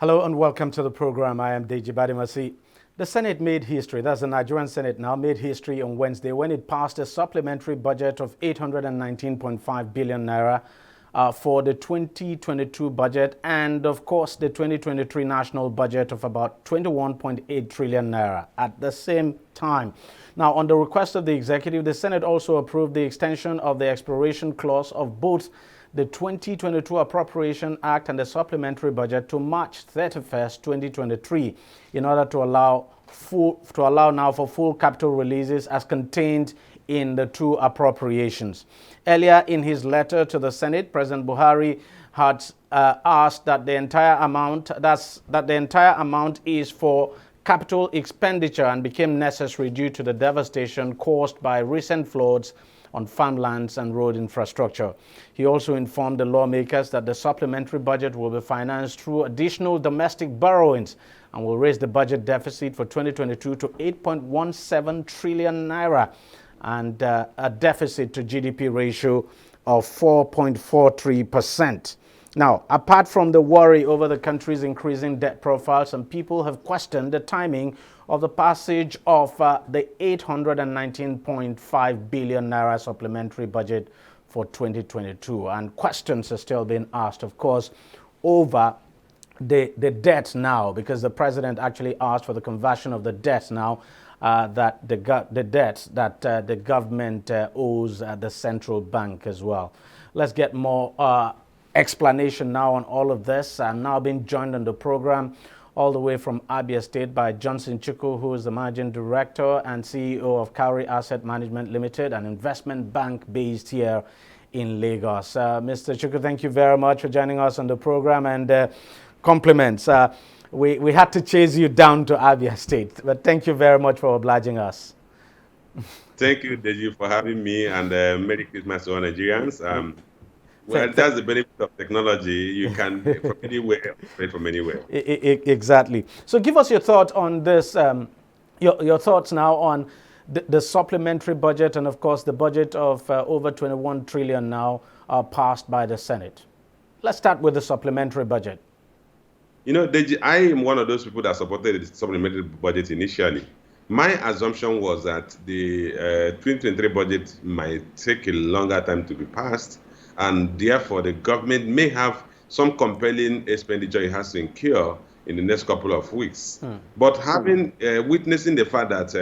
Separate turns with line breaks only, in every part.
Hello and welcome to the program. I am Deji Badimasi. The Senate made history. That's the Nigerian Senate now made history on Wednesday when it passed a supplementary budget of 819.5 billion naira for the 2022 budget and, of course, the 2023 national budget of about 21.8 trillion naira at the same time. Now, on the request of the executive, the Senate also approved the extension of the expiration clause of both the 2022 Appropriation Act and the supplementary budget to March 31st, 2023, in order to allow now for full capital releases as contained in the two appropriations. Earlier in his letter to the Senate, President Buhari had asked that the entire amount is for capital expenditure and became necessary due to the devastation caused by recent floods on farmlands and road infrastructure. He also informed the lawmakers that the supplementary budget will be financed through additional domestic borrowings and will raise the budget deficit for 2022 to 8.17 trillion naira and a deficit to GDP ratio of 4.43%. Now, apart from the worry over the country's increasing debt profile, some people have questioned the timing of the passage of the 819.5 billion naira supplementary budget for 2022. And questions are still being asked, of course, over the debt now, because the president actually asked for the conversion of the debt now, that the debt that the government owes the central bank as well. Let's get more explanation now on all of this. I'm now being joined on the program all the way from Abia State by Johnson Chukwu, who is the Managing Director and CEO of Cowrie Asset Management Limited, an investment bank based here in Lagos. Mr. Chukwu, thank you very much for joining us on the program, and compliments. We had to chase you down to Abia State, but thank you very much for obliging us.
Thank you, Deji, for having me, and Merry Christmas to all Nigerians. Well, that's the benefit of technology. You can from anywhere, operate from anywhere.
Exactly. So give us your thoughts on this, your thoughts now on the supplementary budget and, of course, the budget of over 21 trillion now passed by the Senate. Let's start with the supplementary budget.
You know, Deji, I am one of those people that supported the supplementary budget initially. My assumption was that the 2023 budget might take a longer time to be passed, and therefore the government may have some compelling expenditure it has to incur in the next couple of weeks. But having witnessing the fact that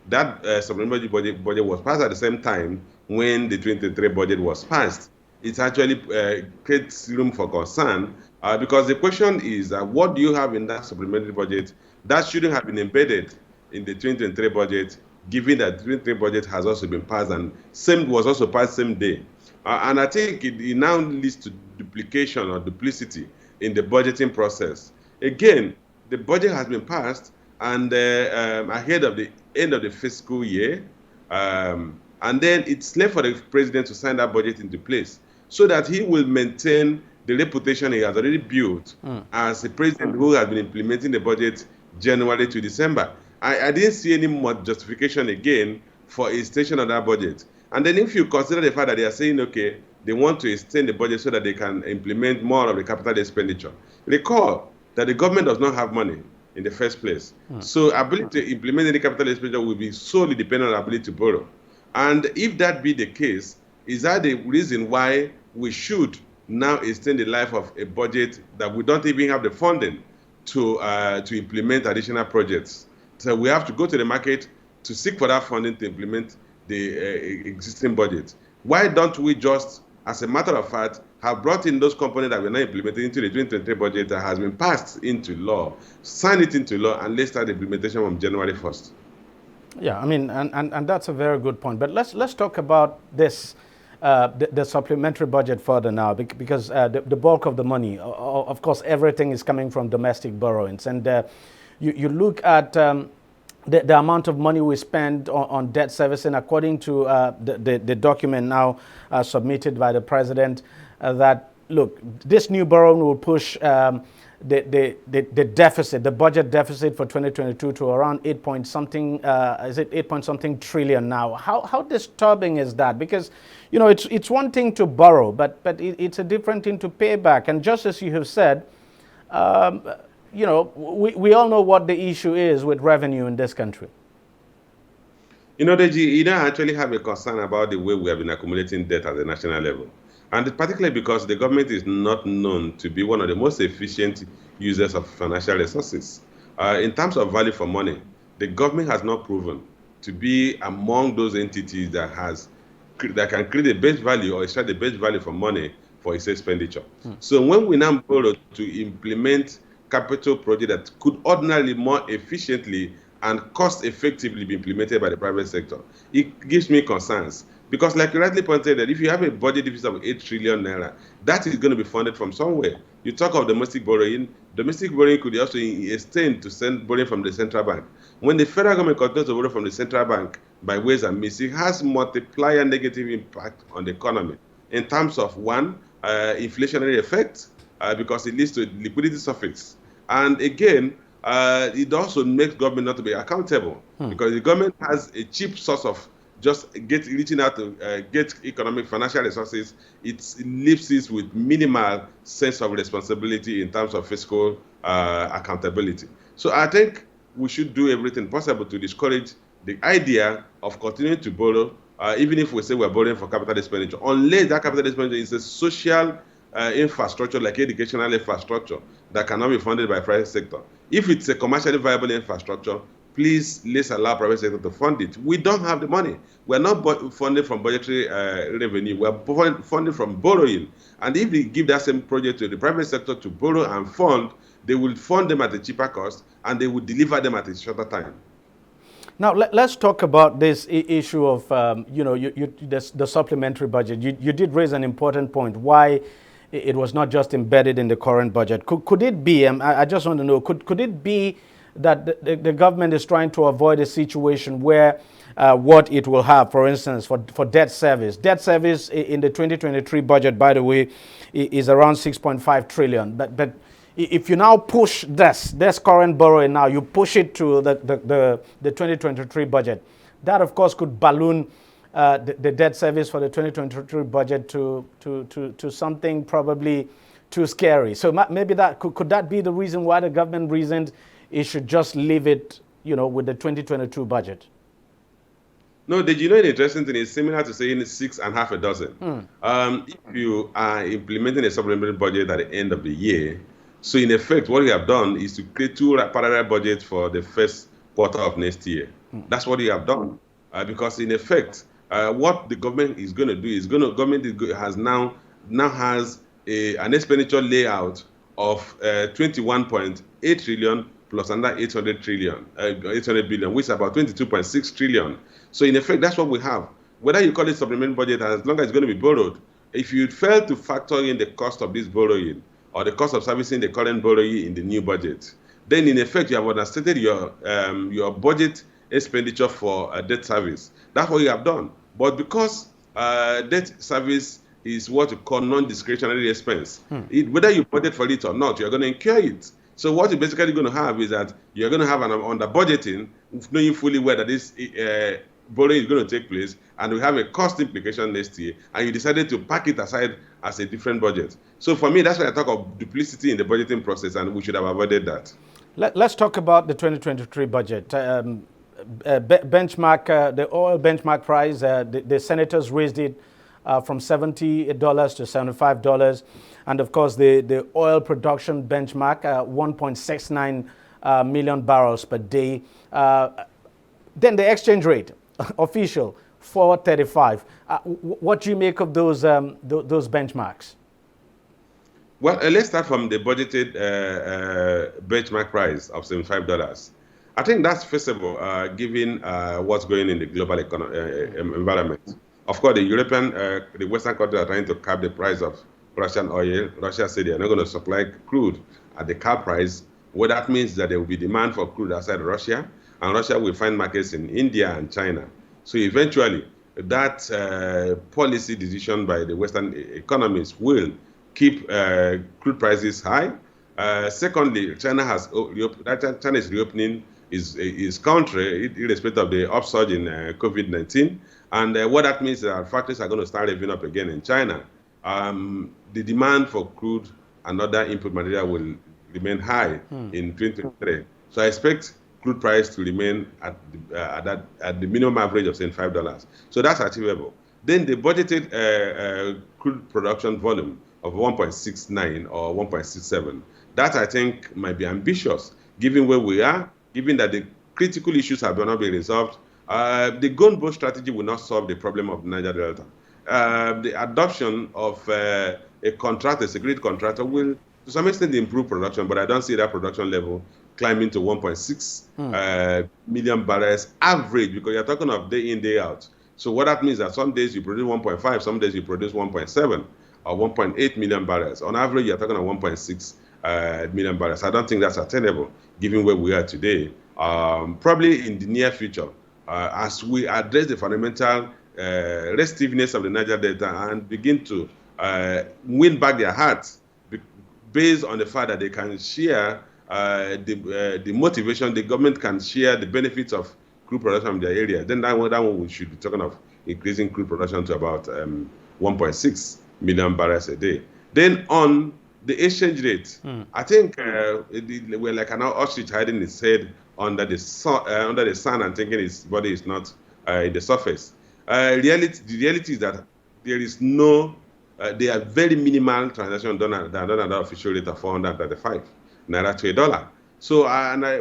that supplementary budget was passed at the same time when the 2023 budget was passed, it actually creates room for concern, because the question is, what do you have in that supplementary budget that shouldn't have been embedded in the 2023 budget, given that the 2023 budget has also been passed and was also passed same day? And I think it now leads to duplication or duplicity in the budgeting process. Again, the budget has been passed and ahead of the end of the fiscal year, and then it's left for the president to sign that budget into place so that he will maintain the reputation he has already built as a president who has been implementing the budget January to December. I didn't see any more justification again for extension of that budget. And then if you consider the fact that they are saying, okay, they want to extend the budget so that they can implement more of the capital expenditure. Recall that the government does not have money in the first place. So ability to implement any capital expenditure will be solely dependent on ability to borrow. And if that be the case, is that the reason why we should now extend the life of a budget that we don't even have the funding to implement additional projects? So we have to go to the market to seek for that funding to implement the existing budget. Why don't we just, as a matter of fact, have brought in those components that we're not implementing into the 2023 budget that has been passed into law, sign it into law, and let's start the implementation from January 1st.
Yeah, I mean, and that's a very good point. But let's talk about this, the supplementary budget further now, because the bulk of the money, of course, everything is coming from domestic borrowings. And you look at the amount of money we spend on debt servicing, according to the document now submitted by the president, that, look, this new borrowing will push the deficit, the budget deficit for 2022 to around 8 point something, is it 8 point something trillion now? How disturbing is that? Because, you know, it's one thing to borrow, but it's a different thing to pay back. And just as you have said, we all know what the issue is with revenue in this country.
Deji, you don't actually have a concern about the way we have been accumulating debt at the national level. And particularly because the government is not known to be one of the most efficient users of financial resources. In terms of value for money, the government has not proven to be among those entities that can create the best value or extract the best value for money for its expenditure. So when we now borrow to implement capital projects that could ordinarily more efficiently and cost effectively be implemented by the private sector, it gives me concerns. Because like you rightly pointed that if you have a budget deficit of 8 trillion naira, that is going to be funded from somewhere. You talk of domestic borrowing could also extend to send borrowing from the central bank. When the federal government continues to borrow from the central bank by ways and means, it has multiplier negative impact on the economy in terms of one, inflationary effect, because it leads to liquidity surfeit. And again, it also makes government not to be accountable because the government has a cheap source of just reaching out to get economic financial resources. It leaves it with minimal sense of responsibility in terms of fiscal accountability. So I think we should do everything possible to discourage the idea of continuing to borrow, even if we say we're borrowing for capital expenditure, unless that capital expenditure is a social infrastructure like educational infrastructure that cannot be funded by private sector. If it's a commercially viable infrastructure, please let's allow private sector to fund it. We don't have the money. We're not funded from budgetary revenue. We're funded from borrowing. And if we give that same project to the private sector to borrow and fund, they will fund them at a cheaper cost and they will deliver them at a shorter time.
Now, let's talk about this issue of, the supplementary budget. You did raise an important point, why it was not just embedded in the current budget. Could it be, I just want to know, could it be that the government is trying to avoid a situation where what it will have, for instance, for debt service. Debt service in the 2023 budget, by the way, is around 6.5 trillion. But if you now push this current borrowing now, you push it to the 2023 budget, that of course could balloon the debt service for the 2023 budget to something probably too scary. So maybe could that be the reason why the government reasoned it should just leave it, with the 2022 budget?
No, did you know the interesting thing is similar to saying 6 and half a dozen. If you are implementing a supplementary budget at the end of the year, so in effect, what you have done is to create two parallel budgets for the first quarter of next year. That's what you have done, because in effect, what the government is going to do is has now has an expenditure layout of 21.8 trillion plus another 800 billion, which is about 22.6 trillion. So in effect, that's what we have. Whether you call it supplementary budget, as long as it's going to be borrowed, if you fail to factor in the cost of this borrowing or the cost of servicing the current borrowing in the new budget, then in effect you have understated your budget expenditure for debt service. That's what you have done. But because debt service is what you call non-discretionary expense, whether you budget for it or not, you're going to incur it. So what you're basically going to have is that you're going to have an under budgeting, knowing fully well that this borrowing is going to take place, and we have a cost implication next year, and you decided to pack it aside as a different budget. So for me, that's why I talk of duplicity in the budgeting process, and we should have avoided that.
Let's talk about the 2023 budget. Benchmark, the oil benchmark price, the senators raised it from $70 to $75. And of course, the oil production benchmark, 1.69 million barrels per day. Then the exchange rate, official, 4.35. What do you make of those benchmarks?
Well, let's start from the budgeted benchmark price of $75. I think that's feasible, given what's going in the global environment. Of course, the Western countries are trying to cap the price of Russian oil. Russia said they are not going to supply crude at the cap price. What that means is that there will be demand for crude outside Russia, and Russia will find markets in India and China. So eventually, that policy decision by the Western economies will keep crude prices high. Secondly, China is reopening its country, irrespective of the upsurge in COVID-19. And what that means is that factories are going to start revving up again in China. The demand for crude and other input material will remain high in 2023. So I expect crude price to remain at the minimum average of say $5. So that's achievable. Then the budgeted crude production volume of 1.69 or 1.67. That I think might be ambitious, given where we are, given that the critical issues have not been resolved. The gunboat strategy will not solve the problem of the Niger Delta. The adoption of a security contractor, will to some extent improve production, but I don't see that production level climbing to 1.6 million barrels average, because you're talking of day in, day out. So what that means is that some days you produce 1.5, some days you produce 1.7 or 1.8 million barrels. On average, you're talking of 1.6 million barrels. I don't think that's attainable, given where we are today. Probably in the near future, as we address the fundamental restiveness of the Niger Delta and begin to win back their hearts based on the fact that they can share the motivation, the government can share the benefits of crude production in their area, then that one we should be talking of increasing crude production to about 1.6 million barrels a day. Then on the exchange rate, I think we're like an ostrich hiding its head under the sun and thinking its body is not in the surface. The reality is that there is no, there are very minimal transactions done at the official rate of 435 naira to $1. So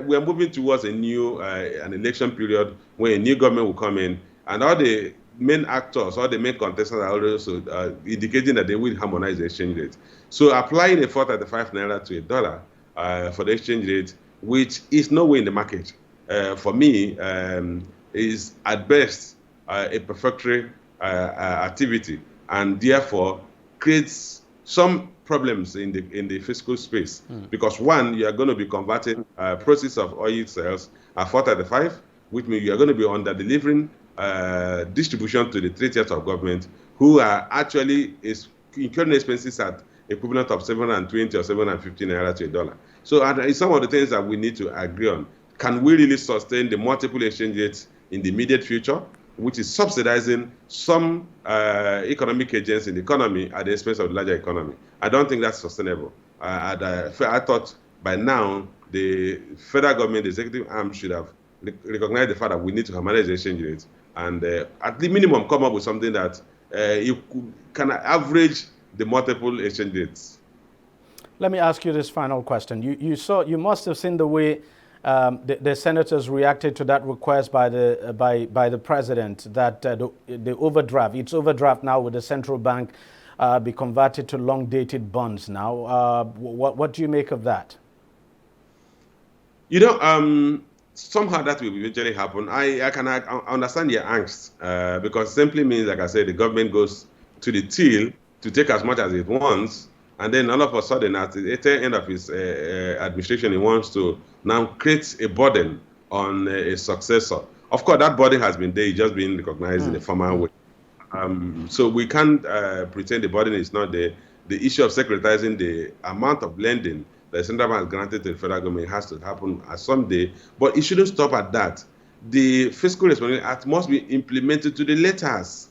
we are moving towards a new an election period where a new government will come in, and all the main actors, all the main contestants are also indicating that they will harmonize the exchange rate. So applying a 435 naira to $1 for the exchange rate, which is nowhere in the market, for me, is at best a perfectory activity, and therefore creates some problems in the fiscal space. Because one, you are going to be converting process of oil sales at 435, which means you are going to be under delivering distribution to the 3 tiers of government, who are actually incurring expenses at equivalent of 720 or 750 naira to $1. So it's some of the things that we need to agree on. Can we really sustain the multiple exchange rates in the immediate future, which is subsidizing some economic agents in the economy at the expense of the larger economy? I don't think that's sustainable. I thought by now the federal government, the executive arm, should have recognized the fact that we need to harmonize the exchange rates and at the minimum come up with something that you can average the multiple exchange rates.
Let me ask you this final question. You must have seen the way the senators reacted to that request by the president that the overdraft, its overdraft now with the central bank, be converted to long-dated bonds now. What do you make of that?
You know, somehow that will eventually happen. I can understand your angst because it simply means, like I said, the government goes to the till to take as much as it wants, and then all of a sudden, at the end of his administration, he wants to now create a burden on a successor. Of course, that burden has been there, it's just been recognized in a formal way. So we can't pretend the burden is not there. The issue of securitizing the amount of lending that the central bank has granted to the federal government has to happen at some day, but it shouldn't stop at that. The fiscal responsibility act must be implemented to the letters,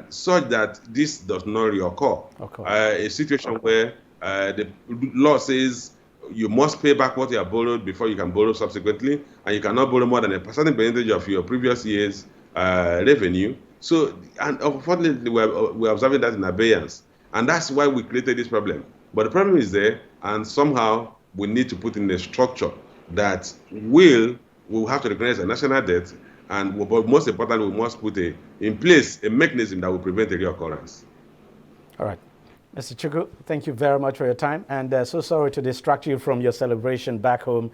such that this does not reoccur. A situation where the law says you must pay back what you have borrowed before you can borrow subsequently, and you cannot borrow more than a certain percentage of your previous year's revenue. So, and unfortunately, we're observing that in abeyance, and that's why we created this problem. But the problem is there, and somehow we need to put in a structure that we'll have to recognize a national debt, and but most importantly, we must put in place a mechanism that will prevent a reoccurrence.
All right. Mr. Chukwu, thank you very much for your time, and so sorry to distract you from your celebration back home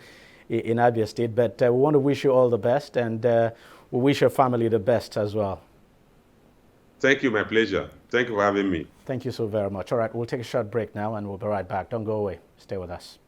in Abia State, but we want to wish you all the best, and we wish your family the best as well.
Thank you, my pleasure. Thank you for having me.
Thank you so very much. All right, we'll take a short break now, and we'll be right back. Don't go away. Stay with us.